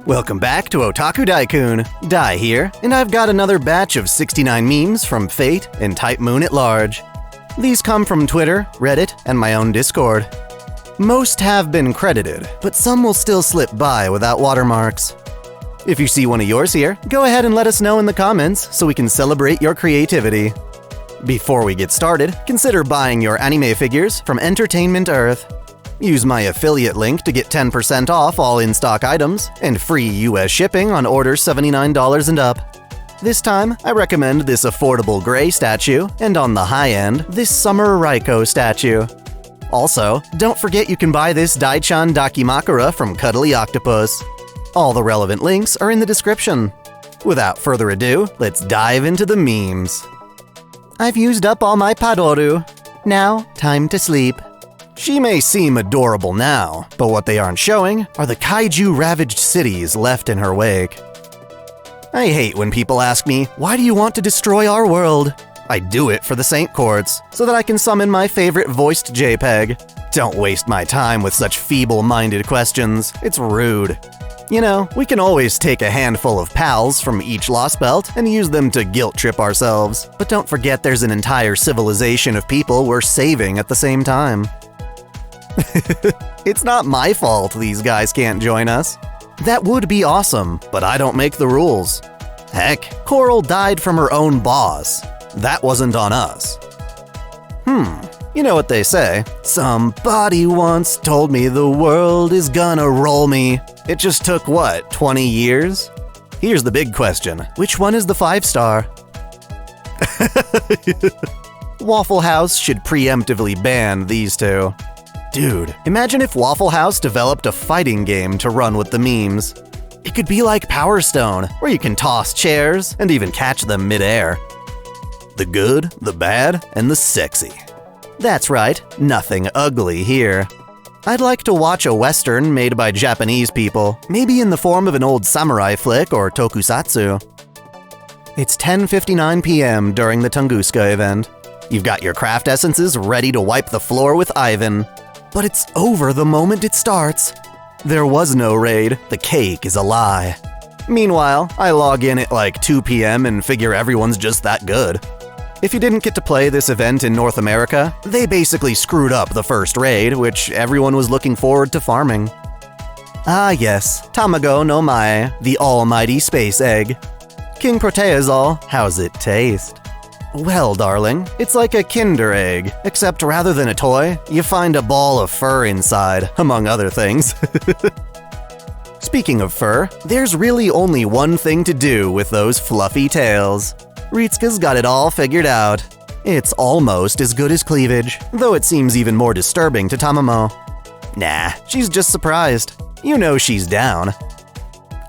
Welcome back to OtakuDaiKun. Dai here, and I've got another batch of 69 memes from Fate and Type Moon at large. These come from Twitter, Reddit, and my own Discord. Most have been credited, but some will still slip by without watermarks. If you see one of yours here, go ahead and let us know in the comments so we can celebrate your creativity. Before we get started, consider buying your anime figures from Entertainment Earth. Use my affiliate link to get 10% off all in-stock items and free US shipping on orders $79 and up. This time, I recommend this affordable gray statue, and on the high end, this summer Raiko statue. Also, don't forget you can buy this Dai-chan Dakimakura from Cuddly Octopus. All the relevant links are in the description. Without further ado, let's dive into the memes. I've used up all my padoru. Now, time to sleep. She may seem adorable now, but what they aren't showing are the kaiju-ravaged cities left in her wake. I hate when people ask me, why do you want to destroy our world? I do it for the Saint Courts, so that I can summon my favorite voiced JPEG. Don't waste my time with such feeble-minded questions, it's rude. You know, we can always take a handful of pals from each Lost Belt and use them to guilt-trip ourselves, but don't forget there's an entire civilization of people we're saving at the same time. It's not my fault these guys can't join us. That would be awesome, but I don't make the rules. Heck, Coral died from her own boss. That wasn't on us. You know what they say. Somebody once told me the world is gonna roll me. It just took, what, 20 years? Here's the big question. Which one is the 5-star? Waffle House should preemptively ban these two. Dude, imagine if Waffle House developed a fighting game to run with the memes. It could be like Power Stone, where you can toss chairs and even catch them mid-air. The good, the bad, and the sexy. That's right, nothing ugly here. I'd like to watch a western made by Japanese people, maybe in the form of an old samurai flick or tokusatsu. It's 10:59 p.m. during the Tunguska event. You've got your craft essences ready to wipe the floor with Ivan. But it's over the moment it starts. There was no raid, the cake is a lie. Meanwhile, I log in at like 2 p.m. and figure everyone's just that good. If you didn't get to play this event in North America, they basically screwed up the first raid, which everyone was looking forward to farming. Ah yes, Tamago no Mae, the almighty space egg. King Proteazol, how's it taste? Well, darling, it's like a Kinder Egg, except rather than a toy, you find a ball of fur inside, among other things. Speaking of fur, there's really only one thing to do with those fluffy tails. Ritsuka's got it all figured out. It's almost as good as cleavage, though it seems even more disturbing to Tamamo. Nah, she's just surprised. You know she's down.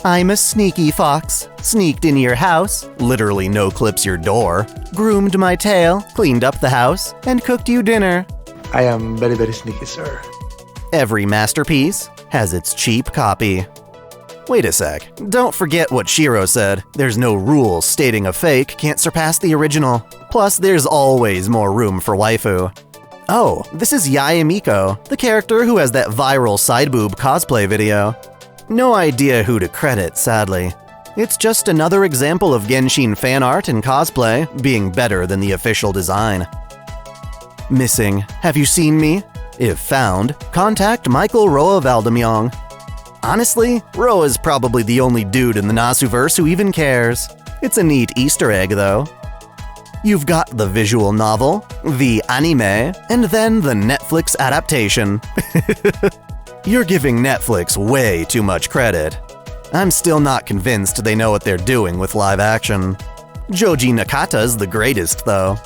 I'm a sneaky fox, sneaked in your house, literally no-clips your door, groomed my tail, cleaned up the house, and cooked you dinner. I am very, very sneaky, sir. Every masterpiece has its cheap copy. Wait a sec, don't forget what Shiro said. There's no rule stating a fake can't surpass the original. Plus, there's always more room for waifu. Oh, this is Yae Miko, the character who has that viral side boob cosplay video. No idea who to credit, sadly. It's just another example of Genshin fan art and cosplay being better than the official design. Missing. Have you seen me? If found, contact Michael Roa Valdemyong. Honestly, Roa's probably the only dude in the Nasuverse who even cares. It's a neat Easter egg, though. You've got the visual novel, the anime, and then the Netflix adaptation. You're giving Netflix way too much credit. I'm still not convinced they know what they're doing with live action. Joji Nakata's the greatest, though.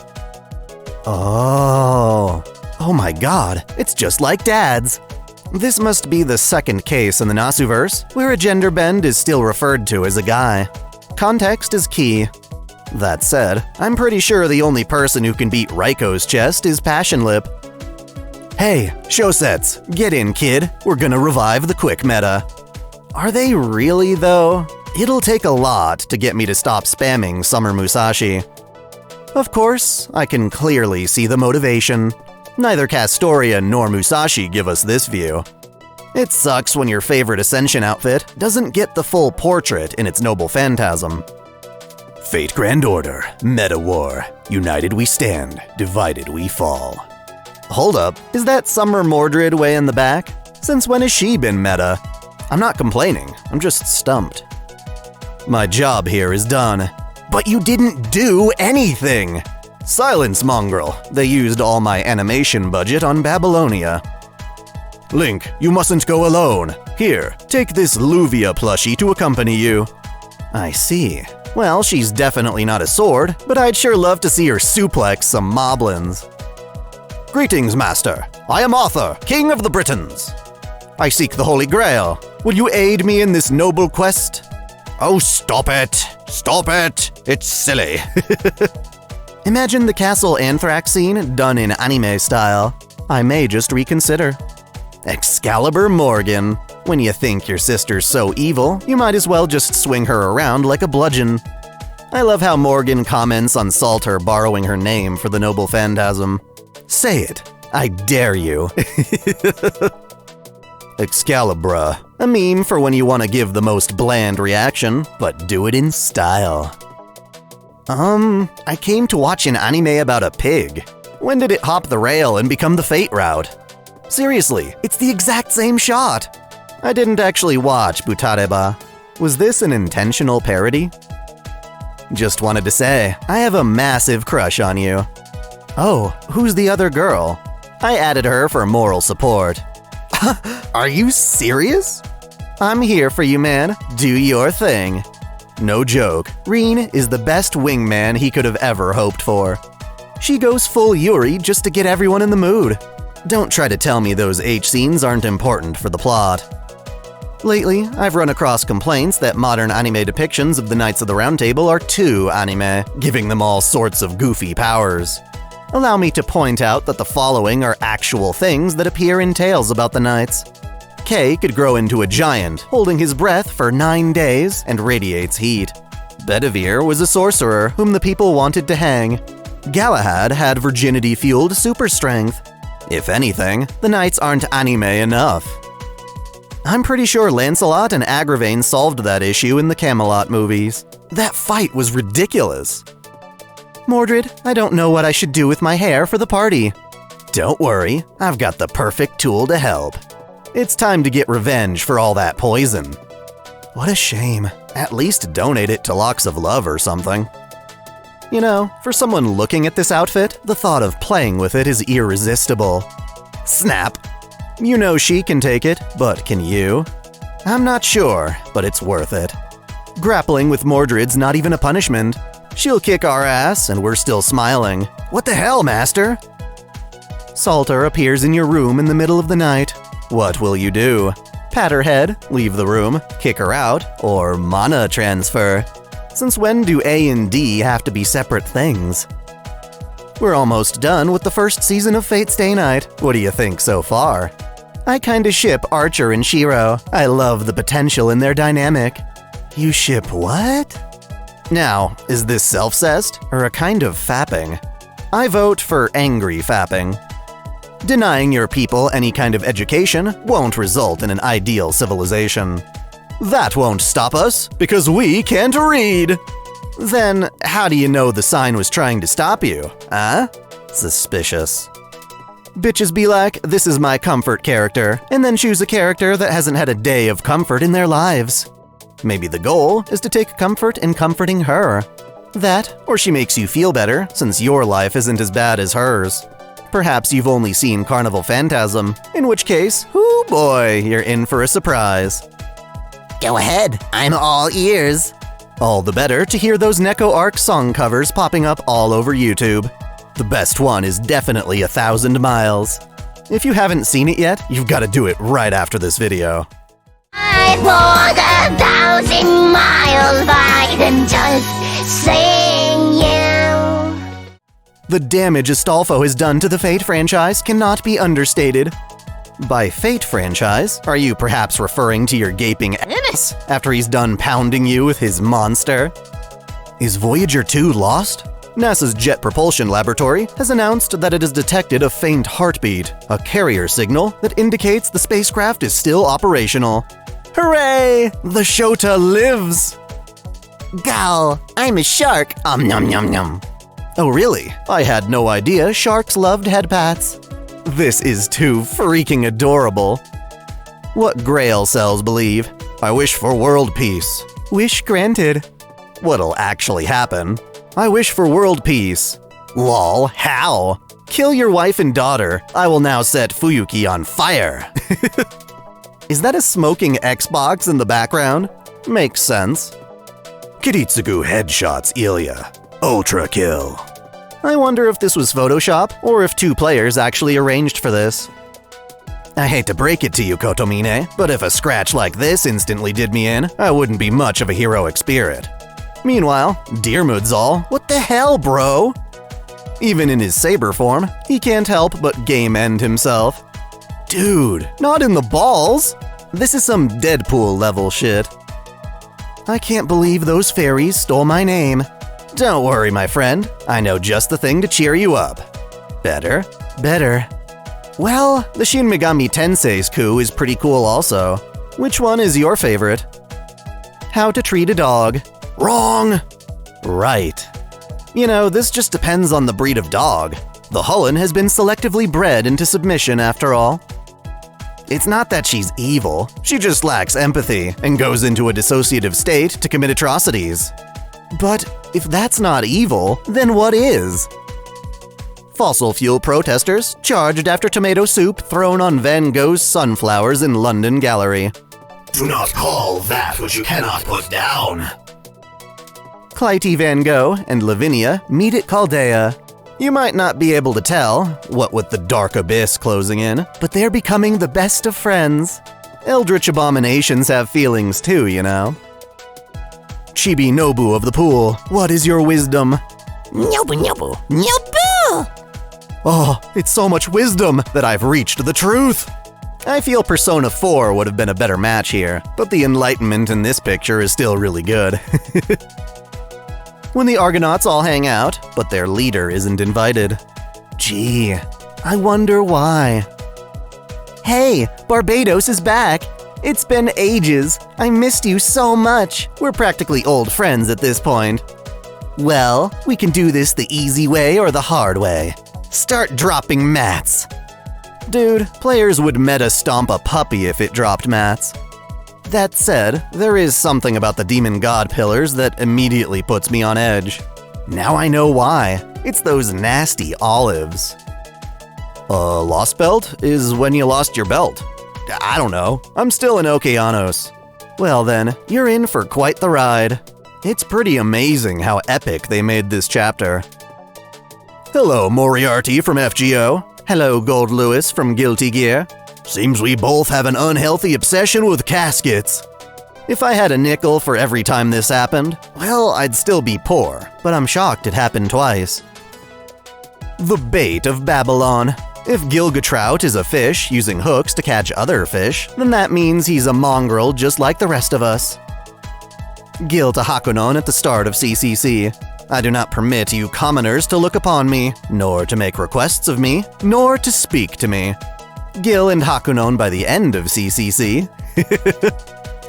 Oh my god, it's just like Dad's. This must be the second case in the Nasuverse where a gender bend is still referred to as a guy. Context is key. That said, I'm pretty sure the only person who can beat Raiko's chest is Passion Lip. Hey, Shosets, get in, kid. We're gonna revive the quick meta. Are they really, though? It'll take a lot to get me to stop spamming Summer Musashi. Of course, I can clearly see the motivation. Neither Castoria nor Musashi give us this view. It sucks when your favorite Ascension outfit doesn't get the full portrait in its noble phantasm. Fate Grand Order, Meta War. United we stand, divided we fall. Hold up, is that Summer Mordred way in the back? Since when has she been meta? I'm not complaining, I'm just stumped. My job here is done. But you didn't do anything! Silence, mongrel. They used all my animation budget on Babylonia. Link, you mustn't go alone. Here, take this Luvia plushie to accompany you. I see. Well, she's definitely not a sword, but I'd sure love to see her suplex some moblins. Greetings, Master. I am Arthur, King of the Britons. I seek the Holy Grail. Will you aid me in this noble quest? Oh, stop it! Stop it! It's silly. Imagine the Castle Anthrax scene done in anime style. I may just reconsider. Excalibur Morgan. When you think your sister's so evil, you might as well just swing her around like a bludgeon. I love how Morgan comments on Salter borrowing her name for the noble phantasm. Say it. I dare you. Excalibur. A meme for when you want to give the most bland reaction, but do it in style. I came to watch an anime about a pig. When did it hop the rail and become the Fate route? Seriously, it's the exact same shot. I didn't actually watch Butareba. Was this an intentional parody? Just wanted to say, I have a massive crush on you. Oh, who's the other girl? I added her for moral support. Are you serious? I'm here for you, man. Do your thing. No joke, Reen is the best wingman he could have ever hoped for. She goes full Yuri just to get everyone in the mood. Don't try to tell me those H scenes aren't important for the plot. Lately, I've run across complaints that modern anime depictions of the Knights of the Round Table are too anime, giving them all sorts of goofy powers. Allow me to point out that the following are actual things that appear in tales about the knights. Kay could grow into a giant, holding his breath for 9 days and radiates heat. Bedivere was a sorcerer whom the people wanted to hang. Galahad had virginity-fueled super strength. If anything, the knights aren't anime enough. I'm pretty sure Lancelot and Agravain solved that issue in the Camelot movies. That fight was ridiculous. Mordred, I don't know what I should do with my hair for the party. Don't worry, I've got the perfect tool to help. It's time to get revenge for all that poison. What a shame. At least donate it to Locks of Love or something. You know, for someone looking at this outfit, the thought of playing with it is irresistible. Snap! You know she can take it, but can you? I'm not sure, but it's worth it. Grappling with Mordred's not even a punishment. She'll kick our ass and we're still smiling. What the hell, Master? Salter appears in your room in the middle of the night. What will you do? Pat her head, leave the room, kick her out, or mana transfer? Since when do A and D have to be separate things? We're almost done with the first season of Fate Stay Night. What do you think so far? I kinda ship Archer and Shiro. I love the potential in their dynamic. You ship what? Now, is this self-cessed or a kind of fapping? I vote for angry fapping. Denying your people any kind of education won't result in an ideal civilization. That won't stop us, because we can't read! Then, how do you know the sign was trying to stop you, huh? Suspicious. Bitches be like, this is my comfort character, and then choose a character that hasn't had a day of comfort in their lives. Maybe the goal is to take comfort in comforting her. That, or she makes you feel better, since your life isn't as bad as hers. Perhaps you've only seen Carnival Phantasm, in which case, hoo boy, you're in for a surprise. Go ahead, I'm all ears. All the better to hear those Neko Arc song covers popping up all over YouTube. The best one is definitely 1,000 Miles. If you haven't seen it yet, you've got to do it right after this video. I walk 1,000 miles by and just sing you. The damage Astolfo has done to the Fate franchise cannot be understated. By Fate franchise, are you perhaps referring to your gaping ass after he's done pounding you with his monster? Is Voyager 2 lost? NASA's Jet Propulsion Laboratory has announced that it has detected a faint heartbeat, a carrier signal that indicates the spacecraft is still operational. Hooray! The Shota lives! Gal, I'm a shark. Nom nom nom. Oh really? I had no idea sharks loved head pats. This is too freaking adorable. What Grail cells believe? I wish for world peace. Wish granted. What'll actually happen? I wish for world peace. Lol, how? Kill your wife and daughter. I will now set Fuyuki on fire. Is that a smoking Xbox in the background? Makes sense. Kiritsugu headshots Ilya. Ultra kill. I wonder if this was Photoshop or if 2 players actually arranged for this. I hate to break it to you, Kotomine, but if a scratch like this instantly did me in, I wouldn't be much of a heroic spirit. Meanwhile, Deermood's all, what the hell, bro? Even in his saber form, he can't help but game end himself. Dude, not in the balls! This is some Deadpool level shit. I can't believe those fairies stole my name. Don't worry, my friend. I know just the thing to cheer you up. Better. Well, the Shin Megami Tensei's coup is pretty cool also. Which one is your favorite? How to treat a dog. Wrong! Right. You know, this just depends on the breed of dog. The Hullen has been selectively bred into submission after all. It's not that she's evil, she just lacks empathy and goes into a dissociative state to commit atrocities. But if that's not evil, then what is? Fossil fuel protesters charged after tomato soup thrown on Van Gogh's sunflowers in London Gallery. Do not call that which you cannot put down. Clytie Van Gogh and Lavinia meet at Chaldea. You might not be able to tell, what with the dark abyss closing in, but they're becoming the best of friends. Eldritch abominations have feelings too, you know. Chibi Nobu of the pool, what is your wisdom? Nobu nobu. Nobu! Oh, it's so much wisdom that I've reached the truth! I feel Persona 4 would have been a better match here, but the enlightenment in this picture is still really good. When the Argonauts all hang out, but their leader isn't invited. Gee, I wonder why. Hey, Barbados is back! It's been ages. I missed you so much. We're practically old friends at this point. Well, we can do this the easy way or the hard way. Start dropping mats. Dude, players would meta stomp a puppy if it dropped mats. That said, there is something about the Demon God pillars that immediately puts me on edge. Now I know why. It's those nasty olives. Lost belt is when you lost your belt. I don't know. I'm still in Okeanos. Well then, you're in for quite the ride. It's pretty amazing how epic they made this chapter. Hello, Moriarty from FGO. Hello, Gold Lewis from Guilty Gear. Seems we both have an unhealthy obsession with caskets. If I had a nickel for every time this happened, well, I'd still be poor, but I'm shocked it happened twice. The bait of Babylon. If Gilgatrout is a fish using hooks to catch other fish, then that means he's a mongrel just like the rest of us. Gil to Hakunon at the start of CCC. I do not permit you commoners to look upon me, nor to make requests of me, nor to speak to me. Gil and Hakunon by the end of CCC.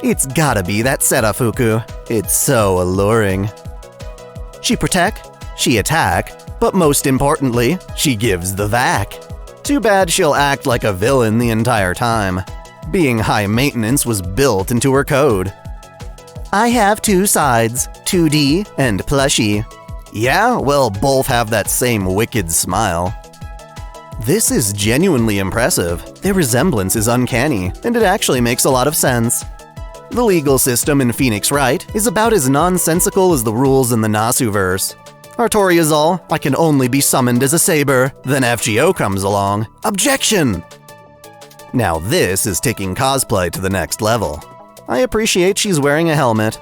It's gotta be that Serafuku. It's so alluring. She protect, she attack, but most importantly, she gives the vac. Too bad she'll act like a villain the entire time. Being high maintenance was built into her code. I have two sides, 2D and plushie. Yeah, well, both have that same wicked smile. This is genuinely impressive. Their resemblance is uncanny, and it actually makes a lot of sense. The legal system in Phoenix Wright is about as nonsensical as the rules in the Nasuverse. Artoria's all, I can only be summoned as a saber, then FGO comes along. Objection! Now this is taking cosplay to the next level. I appreciate she's wearing a helmet.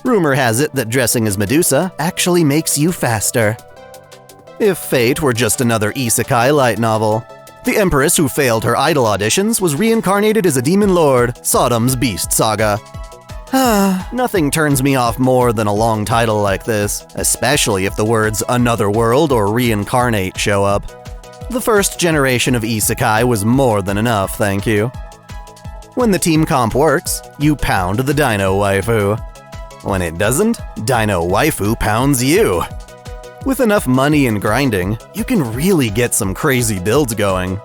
Rumor has it that dressing as Medusa actually makes you faster. If Fate were just another isekai light novel. The Empress who failed her idol auditions was reincarnated as a demon lord, Sodom's Beast Saga. Nothing turns me off more than a long title like this, especially if the words another world or reincarnate show up. The first generation of isekai was more than enough, thank you. When the team comp works, you pound the dino waifu. When it doesn't, dino waifu pounds you. With enough money and grinding, you can really get some crazy builds going.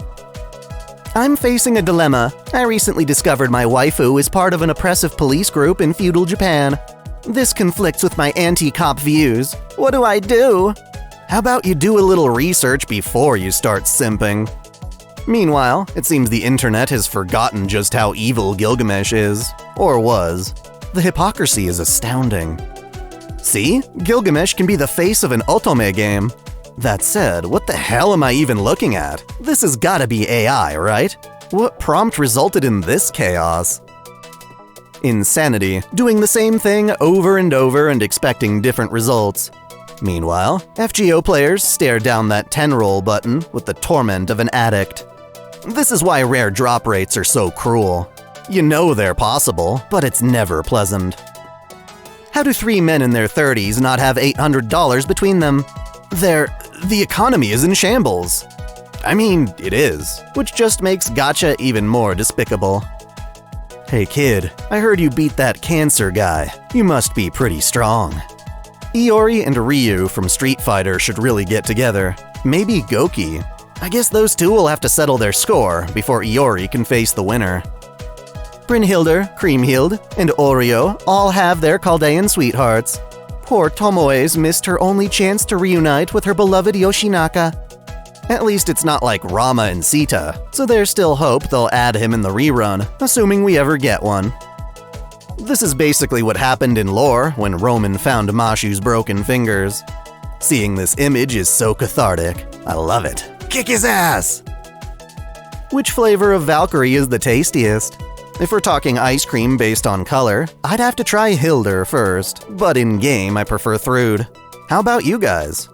I'm facing a dilemma. I recently discovered my waifu is part of an oppressive police group in feudal Japan. This conflicts with my anti-cop views. What do I do? How about you do a little research before you start simping? Meanwhile, it seems the internet has forgotten just how evil Gilgamesh is. Or was. The hypocrisy is astounding. See? Gilgamesh can be the face of an otome game. That said, what the hell am I even looking at? This has gotta be AI, right? What prompt resulted in this chaos? Insanity, doing the same thing over and over and expecting different results. Meanwhile, FGO players stare down that 10-roll button with the torment of an addict. This is why rare drop rates are so cruel. You know they're possible, but it's never pleasant. How do 3 men in their 30s not have $800 between them? The economy is in shambles. I mean, it is, which just makes gacha even more despicable. Hey kid, I heard you beat that cancer guy. You must be pretty strong. Iori and Ryu from Street Fighter should really get together. Maybe Goki. I guess those two will have to settle their score before Iori can face the winner. Brynhilde, Creamhild, and Oreo all have their Chaldean sweethearts. Poor Tomoe's missed her only chance to reunite with her beloved Yoshinaka. At least it's not like Rama and Sita, so there's still hope they'll add him in the rerun, assuming we ever get one. This is basically what happened in lore when Roman found Mashu's broken fingers. Seeing this image is so cathartic. I love it. Kick his ass! Which flavor of Valkyrie is the tastiest? If we're talking ice cream based on color, I'd have to try Hilder first, but in-game I prefer Thrude. How about you guys?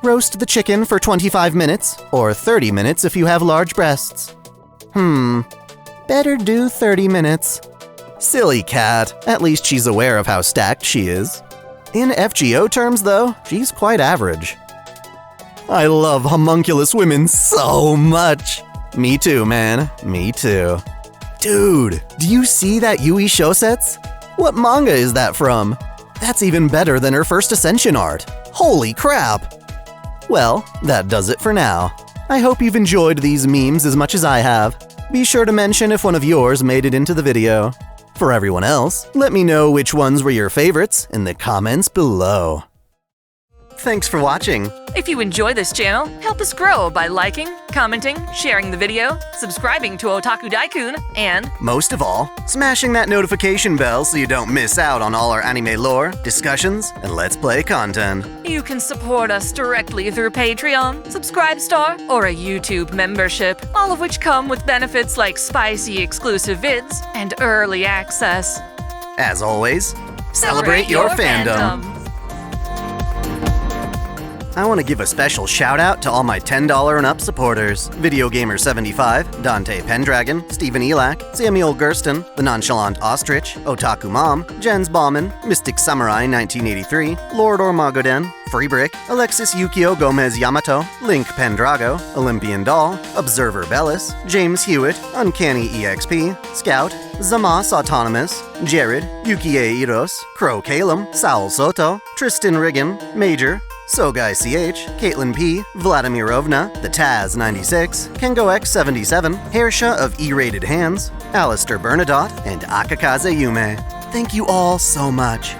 Roast the chicken for 25 minutes, or 30 minutes if you have large breasts. Better do 30 minutes. Silly cat, at least she's aware of how stacked she is. In FGO terms though, she's quite average. I love homunculus women so much! Me too, man, me too. Dude, do you see that Yui Shosets? What manga is that from? That's even better than her first Ascension art. Holy crap! Well, that does it for now. I hope you've enjoyed these memes as much as I have. Be sure to mention if one of yours made it into the video. For everyone else, let me know which ones were your favorites in the comments below. Thanks for watching. If you enjoy this channel, help us grow by liking, commenting, sharing the video, subscribing to OtakuDaiKun, and most of all, smashing that notification bell so you don't miss out on all our anime lore, discussions, and Let's Play content. you can support us directly through Patreon, Subscribestar, or a YouTube membership, all of which come with benefits like spicy exclusive vids and early access. As always, celebrate your fandom. I want to give a special shout out to all my $10 and up supporters: Video Gamer 75, Dante Pendragon, Stephen Elak, Samuel Gersten, The Nonchalant Ostrich, Otaku Mom, Jens Bauman, Mystic Samurai 1983, Lord Ormagoden, Freebrick, Alexis Yukio Gomez Yamato, Link Pendrago, Olympian Doll, Observer Bellis, James Hewitt, Uncanny EXP, Scout, Zamas Autonomous, Jared, Yukie Eros, Crow Kalem, Saul Soto, Tristan Riggin, Major, Sogai CH, Caitlin P, Vladimirovna, The Taz 96, Kengo X 77, Hairsha of E-Rated Hands, Alistair Bernadotte, and Akakaze Yume. Thank you all so much.